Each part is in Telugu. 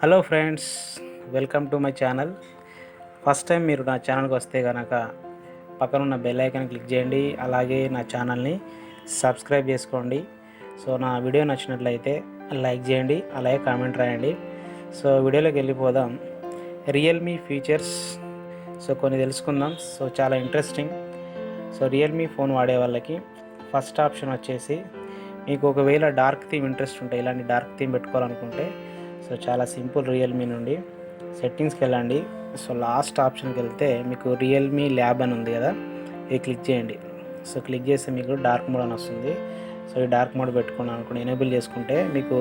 Hello friends, welcome to my channel. First time మీరు నా ఛానల్కి వస్తే కనుక పక్కనున్న బెల్ ఐకాన్ క్లిక్ చేయండి. అలాగే నా ఛానల్ని సబ్స్క్రైబ్ చేసుకోండి. సో నా వీడియో నచ్చినట్లయితే లైక్ చేయండి, అలాగే కామెంట్ రాయండి. సో వీడియోలోకి వెళ్ళిపోదాం. రియల్మీ ఫీచర్స్ కొన్ని తెలుసుకుందాం. సో చాలా ఇంట్రెస్టింగ్. సో రియల్మీ ఫోన్ వాడే వాళ్ళకి ఫస్ట్ ఆప్షన్ వచ్చేసి, మీకు ఒకవేళ డార్క్ థీమ్ ఇంట్రెస్ట్ ఉంటే, ఇలాంటి డార్క్ థీమ్ పెట్టుకోవాలనుకుంటే సో చాలా సింపుల్. రియల్మీ నుండి సెట్టింగ్స్కి వెళ్ళండి. సో లాస్ట్ ఆప్షన్కి వెళ్తే మీకు రియల్మీ ల్యాబ్ అని ఉంది కదా, ఇది క్లిక్ చేయండి. సో క్లిక్ చేస్తే మీకు డార్క్ మోడ్ అని వస్తుంది. సో ఈ డార్క్ మోడ్ పెట్టుకున్నాను అనుకోండి, ఎనేబుల్ చేసుకుంటే మీకు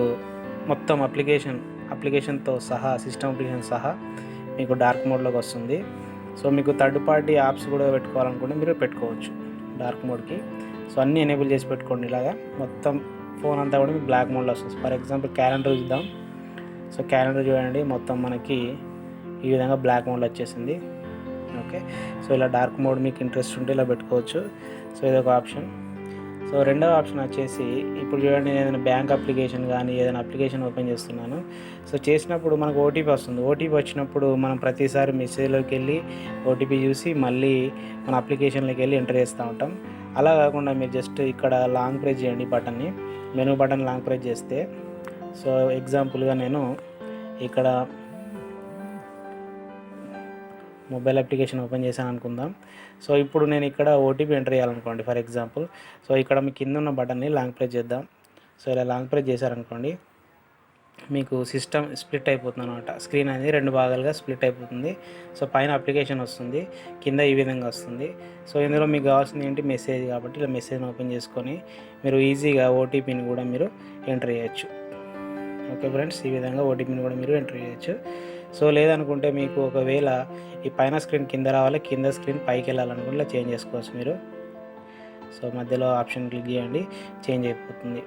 మొత్తం అప్లికేషన్తో సహా, సిస్టమ్ అప్లికేషన్ సహా మీకు డార్క్ మోడ్లోకి వస్తుంది. సో మీకు థర్డ్ పార్టీ యాప్స్ కూడా పెట్టుకోవాలనుకుంటే మీరు పెట్టుకోవచ్చు డార్క్ మోడ్కి. సో అన్నీ ఎనేబుల్ చేసి పెట్టుకోండి. ఇలాగా మొత్తం ఫోన్ అంతా కూడా మీకు బ్లాక్ మోడ్లో వస్తుంది. ఫర్ ఎగ్జాంపుల్ క్యాలెండర్ చూద్దాం. సో క్యాలెండర్ చూడండి, మొత్తం మనకి ఈ విధంగా బ్లాక్ మోడ్లో వచ్చేసింది. ఓకే, సో ఇలా డార్క్ మోడ్ మీకు ఇంట్రెస్ట్ ఉంటే ఇలా పెట్టుకోవచ్చు. సో ఇదొక ఆప్షన్. సో రెండవ ఆప్షన్ వచ్చేసి, ఇప్పుడు చూడండి, నేను ఏదైనా బ్యాంక్ అప్లికేషన్ కానీ ఏదైనా అప్లికేషన్ ఓపెన్ చేస్తున్నాను. సో చేసినప్పుడు మనకు ఓటీపీ వస్తుంది. ఓటీపీ వచ్చినప్పుడు మనం ప్రతిసారి మెసేజ్లోకి వెళ్ళి ఓటీపీ చూసి మళ్ళీ మన అప్లికేషన్లోకి వెళ్ళి ఎంటర్ చేస్తూ ఉంటాం. అలా కాకుండా మీరు జస్ట్ ఇక్కడ లాంగ్ ప్రెస్ చేయండి బటన్ని, మెనూ బటన్ లాంగ్ ప్రెస్ చేస్తే, సో ఎగ్జాంపుల్గా నేను ఇక్కడ మొబైల్ అప్లికేషన్ ఓపెన్ చేశాను అనుకుందాం. సో ఇప్పుడు నేను ఇక్కడ ఓటీపీ ఎంటర్ చేయాలనుకోండి ఫర్ ఎగ్జాంపుల్. సో ఇక్కడ మీ కింద ఉన్న బటన్ని లాంగ్ ప్రెస్ చేద్దాం. సో ఇలా లాంగ్ ప్రెస్ చేశారనుకోండి, మీకు సిస్టమ్ స్ప్లిట్ అయిపోతుంది అనమాట. స్క్రీన్ అనేది రెండు భాగాలుగా స్ప్లిట్ అయిపోతుంది. సో పైన అప్లికేషన్ వస్తుంది, కింద ఈ విధంగా వస్తుంది. సో ఇందులో మీకు కావాల్సింది ఏంటి, మెసేజ్. కాబట్టి ఇలా మెసేజ్ని ఓపెన్ చేసుకొని మీరు ఈజీగా ఓటీపీని కూడా మీరు ఎంటర్ చేయొచ్చు. ఓకే ఫ్రెండ్స్, ఈ విధంగా ఓటీపీని కూడా మీరు ఎంటర్ చేయొచ్చు. సో లేదనుకుంటే మీకు ఒకవేళ ఈ పైన స్క్రీన్ కింద రావాలి, కింద స్క్రీన్ పైకి వెళ్ళాలనుకుంటే ఇలా చేంజ్ చేసుకోవచ్చు మీరు. సో మధ్యలో ఆప్షన్ క్లిక్ చేయండి, చేంజ్ అయిపోతుంది.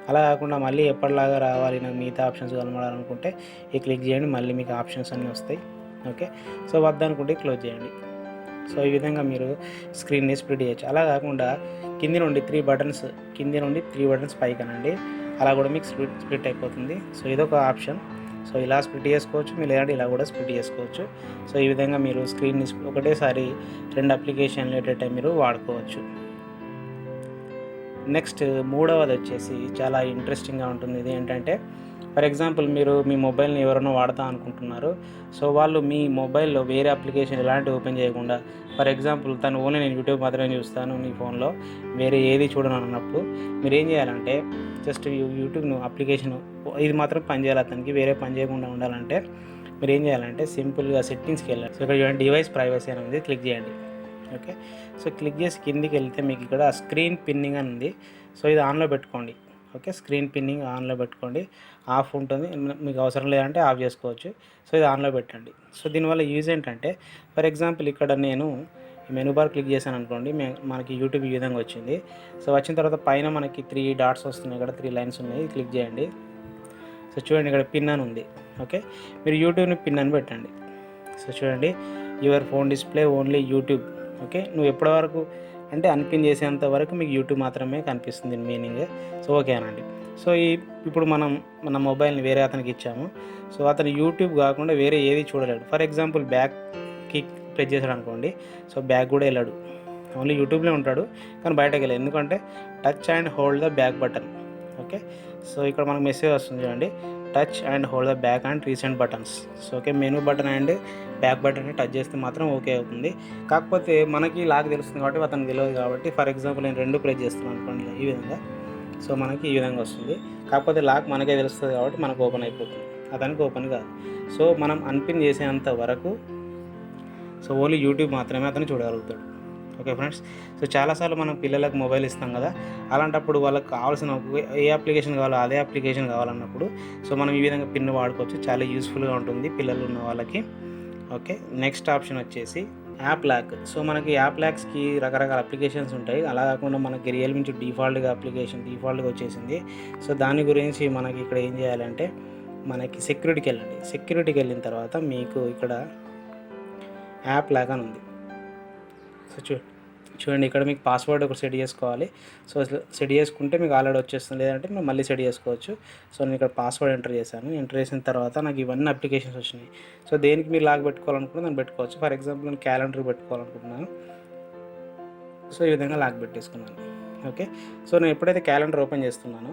అలా కాకుండా మళ్ళీ ఎప్పటిలాగా రావాలి, నాకు మిగతా ఆప్షన్స్ కనబడాలనుకుంటే ఈ క్లిక్ చేయండి, మళ్ళీ మీకు ఆప్షన్స్ అన్నీ వస్తాయి. ఓకే, సో వద్దనుకుంటే క్లోజ్ చేయండి. సో ఈ విధంగా మీరు స్క్రీన్ని స్ప్లిట్ చేయొచ్చు. అలా కాకుండా కింది నుండి త్రీ బటన్స్ పైకి అనండి, అలా కూడా మీకు స్ప్లిట్ అయిపోతుంది. సో ఇదొక ఆప్షన్. సో ఇలా స్ప్లిట్ చేసుకోవచ్చు మీరు, లేదంటే ఇలా కూడా స్ప్లిట్ చేసుకోవచ్చు. సో ఈ విధంగా మీరు స్క్రీన్ని ఒకటేసారి రెండు అప్లికేషన్లు ఎట్ ఏ టైం మీరు వాడుకోవచ్చు. నెక్స్ట్ మూడవది వచ్చేసి చాలా ఇంట్రెస్టింగ్గా ఉంటుంది. ఇది ఏంటంటే, ఫర్ ఎగ్జాంపుల్ మీరు మీ మొబైల్ని ఎవరైనా వాడతా అనుకుంటున్నారు. సో వాళ్ళు మీ మొబైల్లో వేరే అప్లికేషన్ ఎలాంటివి ఓపెన్ చేయకుండా, ఫర్ ఎగ్జాంపుల్ తను ఓన్లీ నేను యూట్యూబ్ మాత్రమే చూస్తాను, నీ ఫోన్లో వేరే ఏది చూడను అన్నప్పుడు మీరు ఏం చేయాలంటే, జస్ట్ యూట్యూబ్ అప్లికేషన్ ఇది మాత్రం పని చేయాలి, అతనికి వేరే పని చేయకుండా ఉండాలంటే మీరు ఏం చేయాలంటే సింపుల్గా సెట్టింగ్స్కి వెళ్ళాలి. సో ఇక్కడ చూడండి, డివైస్ ప్రైవసీ అని ఉంది, క్లిక్ చేయండి. ఓకే, సో క్లిక్ చేసి కిందికి వెళ్తే మీకు ఇక్కడ స్క్రీన్ పిన్నింగ్ అని ఉంది. సో ఇది ఆన్లో పెట్టుకోండి. ఓకే, స్క్రీన్ పిన్నింగ్ ఆన్లో పెట్టుకోండి. ఆఫ్ ఉంటుంది, మీకు అవసరం లేదంటే ఆఫ్ చేసుకోవచ్చు. సో ఇది ఆన్లో పెట్టండి. సో దీనివల్ల యూజ్ ఏంటంటే, ఫర్ ఎగ్జాంపుల్ ఇక్కడ నేను మెనూ బార్ క్లిక్ చేశాను అనుకోండి, మనకి యూట్యూబ్ ఈ విధంగా వచ్చింది. సో వచ్చిన తర్వాత పైన మనకి 3 డాట్స్ వస్తున్నాయి, ఇక్కడ 3 లైన్స్ ఉన్నాయి, క్లిక్ చేయండి. సో చూడండి, ఇక్కడ పిన్ అని ఉంది. ఓకే, మీరు యూట్యూబ్ని పిన్ అని పెట్టండి. సో చూడండి, your phone display only YouTube. Okay, నువ్వు ఎప్పటి వరకు అంటే అన్పిన్ చేసేంత వరకు మీకు యూట్యూబ్ మాత్రమే కనిపిస్తుంది మీనింగ్. సో ఓకే అనండి. సో ఇప్పుడు మన మొబైల్ని వేరే అతనికి ఇచ్చాము. సో అతను యూట్యూబ్ కాకుండా వేరే ఏది చూడలేడు. ఫర్ ఎగ్జాంపుల్ బ్యాక్కి ప్రెస్ చేశాడు అనుకోండి, సో బ్యాక్ కూడా వెళ్ళాడు, ఓన్లీ యూట్యూబ్లో ఉంటాడు, కానీ బయటకు వెళ్ళాడు. ఎందుకంటే touch and hold the back button. Okay, so ఇక్కడ మనకు మెసేజ్ వస్తుంది చూడండి, touch and hold the back and recent buttons. So okay, menu button and back బటన్ని టచ్ చేస్తే మాత్రం ఓకే అవుతుంది. కాకపోతే మనకి లాక్ తెలుస్తుంది కాబట్టి అతనికి తెలియదు. కాబట్టి ఫర్ ఎగ్జాంపుల్ నేను 2 ప్రెస్ చేస్తున్నాను అనుకోండి ఈ విధంగా, సో మనకి ఈ విధంగా వస్తుంది. కాకపోతే లాక్ మనకే తెలుస్తుంది కాబట్టి మనకు ఓపెన్ అయిపోతుంది, అతనికి ఓపెన్ కాదు. సో మనం అన్పిన్ చేసేంత వరకు సో ఓన్లీ యూట్యూబ్ మాత్రమే అతను చూడగలుగుతాడు. ఓకే ఫ్రెండ్స్, సో చాలాసార్లు మనం పిల్లలకు మొబైల్ ఇస్తాం కదా, అలాంటప్పుడు వాళ్ళకి కావాల్సిన ఏ అప్లికేషన్ కావాలో అదే అప్లికేషన్ కావాలన్నప్పుడు సో మనం ఈ విధంగా పిన్ వాడుకోవచ్చు. చాలా యూస్ఫుల్గా ఉంటుంది పిల్లలు ఉన్న వాళ్ళకి. ఓకే, నెక్స్ట్ ఆప్షన్ వచ్చేసి యాప్ లాక్. సో మనకి యాప్ లాక్స్కి రకరకాల అప్లికేషన్స్ ఉంటాయి. అలా కాకుండా మనకి రియల్మీ నుంచి డిఫాల్ట్గా వచ్చేసింది. సో దాని గురించి మనకి ఇక్కడ ఏం చేయాలంటే, మనకి సెక్యూరిటీకి వెళ్ళండి. సెక్యూరిటీకి వెళ్ళిన తర్వాత మీకు ఇక్కడ యాప్ లాక్ అని ఉంది. సో చూడండి ఇక్కడ మీకు పాస్వర్డ్ ఒకటి సెట్ చేసుకోవాలి. సో సెట్ చేసుకుంటే మీకు ఆల్రెడీ వచ్చేస్తుంది, లేదంటే మీరు మళ్ళీ సెట్ చేసుకోవచ్చు. సో నేను ఇక్కడ పాస్వర్డ్ ఎంటర్ చేశాను. ఎంటర్ చేసిన తర్వాత నాకు ఇవన్నీ అప్లికేషన్స్ వచ్చినాయి. సో దేనికి మీరు లాక్ పెట్టుకోవాలనుకుంటే దాన్ని పెట్టుకోవచ్చు. ఫర్ ఎగ్జాంపుల్ నేను క్యాలెండర్ పెట్టుకోవాలనుకుంటున్నాను. సో ఈ విధంగా లాక్ పెట్టేసుకున్నాను. ఓకే. సో నేను ఎప్పుడైతే క్యాలెండర్ ఓపెన్ చేస్తున్నానో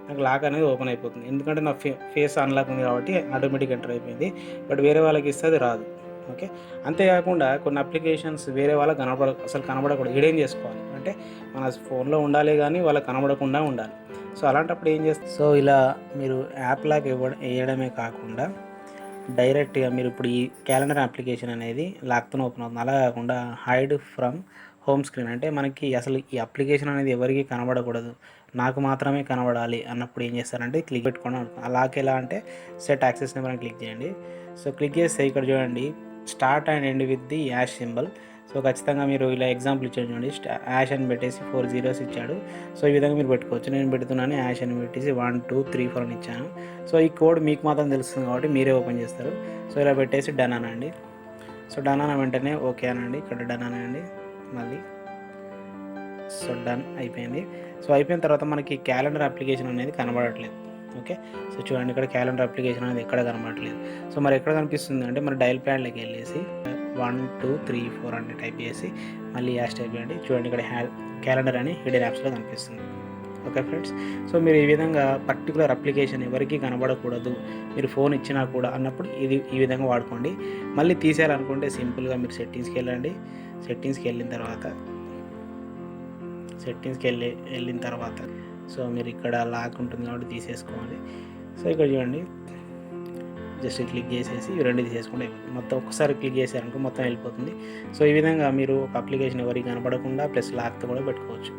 నాకు లాక్ అనేది ఓపెన్ అయిపోతుంది. ఎందుకంటే నా ఫేస్ అన్లాక్ ఉంది కాబట్టి ఆటోమేటిక్ ఎంటర్ అయిపోయింది. బట్ వేరే వాళ్ళకి ఇస్తే అది రాదు. ఓకే. అంతేకాకుండా కొన్ని అప్లికేషన్స్ వేరే వాళ్ళకి అసలు కనబడకూడదు, హిడెన్ చేసుకోవాలి. అంటే మన ఫోన్లో ఉండాలి కానీ వాళ్ళకి కనబడకుండా ఉండాలి. సో అలాంటప్పుడు ఏం చేస్తారు, సో ఇలా మీరు యాప్ లాక్ వేయడమే కాకుండా డైరెక్ట్గా మీరు ఇప్పుడు ఈ క్యాలెండర్ అప్లికేషన్ అనేది లాక్తో ఓపెన్ అవుతుంది. అలా కాకుండా హైడ్ ఫ్రమ్ హోమ్ స్క్రీన్, అంటే మనకి అసలు ఈ అప్లికేషన్ అనేది ఎవరికి కనబడకూడదు, నాకు మాత్రమే కనబడాలి అన్నప్పుడు ఏం చేస్తారంటే క్లిక్ పెట్టుకోవడం ఉంటుంది. అలాగే ఎలా అంటే సెట్ యాక్సెస్ నెంబర్ అని క్లిక్ చేయండి. సో క్లిక్ చేస్తే ఇక్కడ చూడండి start and end with the hash symbol. So ఖచ్చితంగా మీరు ఇలా ఎగ్జాంపుల్ ఇచ్చాడు చూడండి, యాష్ అని పెట్టేసి 4 zeros ఇచ్చాడు. సో ఈ విధంగా మీరు పెట్టుకోవచ్చు. నేను పెడుతున్నాను యాష్ అని పెట్టేసి 1 2 3 4 అని ఇచ్చాను. సో ఈ కోడ్ మీకు మాత్రం తెలుస్తుంది కాబట్టి మీరే ఓపెన్ చేస్తారు. సో ఇలా పెట్టేసి డన్ అనండి. సో డన్ అన్న వెంటనే ఓకే అనండి. ఇక్కడ డన్ అనండి మళ్ళీ. సో డన్ అయిపోయింది. సో అయిపోయిన తర్వాత మనకి క్యాలెండర్ అప్లికేషన్ అనేది కనబడట్లేదు. ఓకే. సో చూడండి ఇక్కడ క్యాలెండర్ అప్లికేషన్ అనేది ఎక్కడ కనబడట్లేదు. సో మరి ఎక్కడ కనిపిస్తుంది అంటే మరి డైల్ ప్యాడ్లోకి వెళ్ళేసి 1 2 3 4 అని టైప్ చేసి మళ్ళీ యాష్ టైప్ చేయండి. చూడండి ఇక్కడ క్యాలెండర్ అని హిడెన్ యాప్స్లో కనిపిస్తుంది. Okay friends. సో మీరు ఈ విధంగా పర్టికులర్ అప్లికేషన్ ఎవరికి కనబడకూడదు, మీరు ఫోన్ ఇచ్చినా కూడా అన్నప్పుడు ఈ విధంగా వాడుకోండి. మళ్ళీ తీసేయాలనుకుంటే సింపుల్గా మీరు సెట్టింగ్స్కి వెళ్ళండి. సెట్టింగ్స్కి వెళ్ళిన తర్వాత సో మీరు ఇక్కడ లాక్ ఉంటుంది కాబట్టి తీసేసుకోవాలి. సో ఇక్కడ చూడండి జస్ట్ క్లిక్ చేసేసి రెండు తీసేసుకుంటే మొత్తం ఒక్కసారి క్లిక్ చేశారనుకో మొత్తం వెళ్ళిపోతుంది. సో ఈ విధంగా మీరు ఒక అప్లికేషన్ ఎవరికి కనబడకుండా ప్లస్ లాక్తో కూడా పెట్టుకోవచ్చు.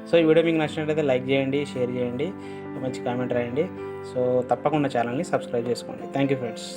సో ఈ వీడియో మీకు నచ్చినట్లయితే లైక్ చేయండి, షేర్ చేయండి, మంచి కామెంట్ రాయండి. సో తప్పకుండా ఛానల్ని సబ్స్క్రైబ్ చేసుకోండి. Thank you friends.